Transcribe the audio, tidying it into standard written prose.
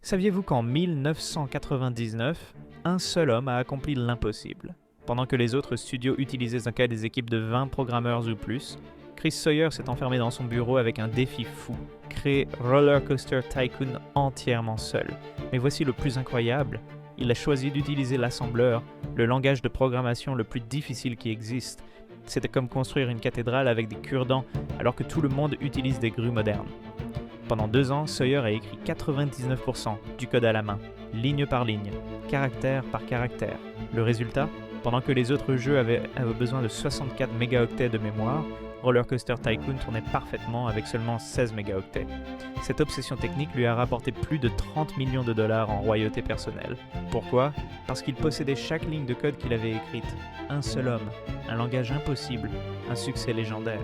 Saviez-vous qu'en 1999, un seul homme a accompli l'impossible? Pendant que les autres studios utilisaient en cas des équipes de 20 programmeurs ou plus, Chris Sawyer s'est enfermé dans son bureau avec un défi fou, créer Roller Coaster Tycoon entièrement seul. Mais voici le plus incroyable, il a choisi d'utiliser l'assembleur, le langage de programmation le plus difficile qui existe. C'était comme construire une cathédrale avec des cure-dents alors que tout le monde utilise des grues modernes. Pendant 2 ans, Sawyer a écrit 99% du code à la main, ligne par ligne, caractère par caractère. Le résultat, pendant que les autres jeux avaient besoin de 64 mégaoctets de mémoire, Roller Coaster Tycoon tournait parfaitement avec seulement 16 mégaoctets. Cette obsession technique lui a rapporté plus de 30 millions de dollars en royautés personnelles. Pourquoi? Parce qu'il possédait chaque ligne de code qu'il avait écrite. Un seul homme, un langage impossible, un succès légendaire.